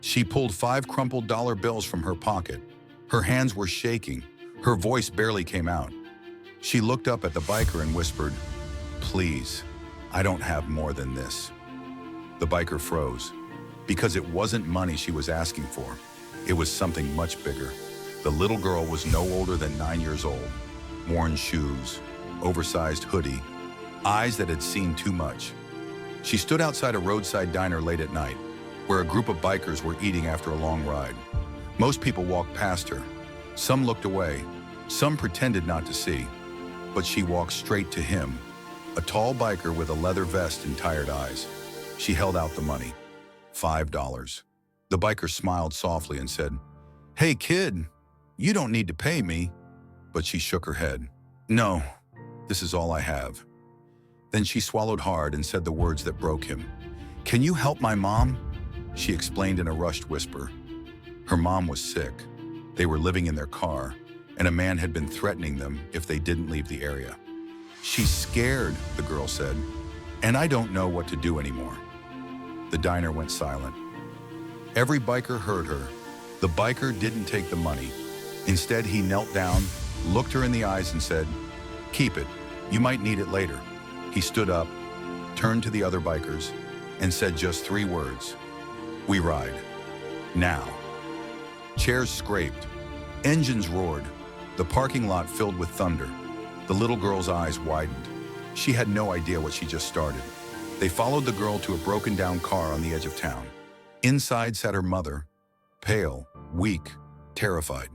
She pulled 5 crumpled dollar bills from her pocket. Her hands were shaking. Her voice barely came out. She looked up at the biker and whispered, "Please, I don't have more than this." The biker froze, because it wasn't money she was asking for. It was something much bigger. The little girl was no older than 9 years old. Worn shoes, oversized hoodie, eyes that had seen too much. She stood outside a roadside diner late at night, where a group of bikers were eating after a long ride. Most people walked past her. Some looked away. Some pretended not to see. But she walked straight to him, a tall biker with a leather vest and tired eyes. She held out the money, $5. The biker smiled softly and said, "Hey kid, you don't need to pay me." But she shook her head. "No, this is all I have." Then she swallowed hard and said the words that broke him. "Can you help my mom?" She explained in a rushed whisper. Her mom was sick. They were living in their car, and a man had been threatening them if they didn't leave the area. "She's scared," the girl said, "and I don't know what to do anymore." The diner went silent. Every biker heard her. The biker didn't take the money. Instead, he knelt down, looked her in the eyes and said, "Keep it. You might need it later." He stood up, turned to the other bikers, and said just 3 words. "We ride. Now." Chairs scraped. Engines roared. The parking lot filled with thunder. The little girl's eyes widened. She had no idea what she just started. They followed the girl to a broken-down car on the edge of town. Inside sat her mother, pale, weak, terrified.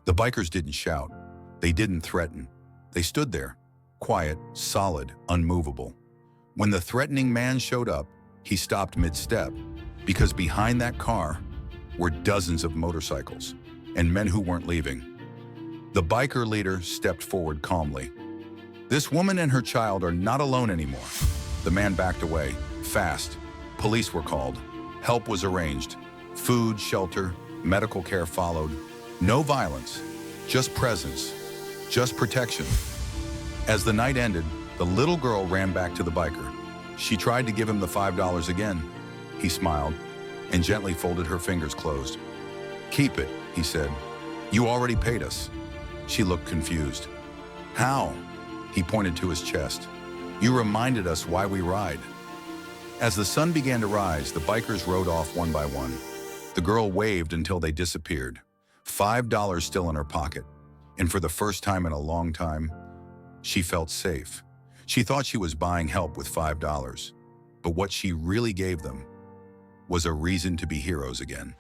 The bikers didn't shout. They didn't threaten. They stood there, quiet, solid, unmovable. When the threatening man showed up, he stopped mid-step, because behind that car were dozens of motorcycles and men who weren't leaving. The biker leader stepped forward calmly. "This woman and her child are not alone anymore." The man backed away, fast. Police were called. Help was arranged. Food, shelter, medical care followed. No violence, just presence, just protection. As the night ended, the little girl ran back to the biker. She tried to give him the $5 again. He smiled and gently folded her fingers closed. "Keep it," he said. "You already paid us." She looked confused. "How?" He pointed to his chest. "You reminded us why we ride." As the sun began to rise, the bikers rode off one by one. The girl waved until they disappeared, $5 still in her pocket. And for the first time in a long time, she felt safe. She thought she was buying help with $5, but what she really gave them was a reason to be heroes again.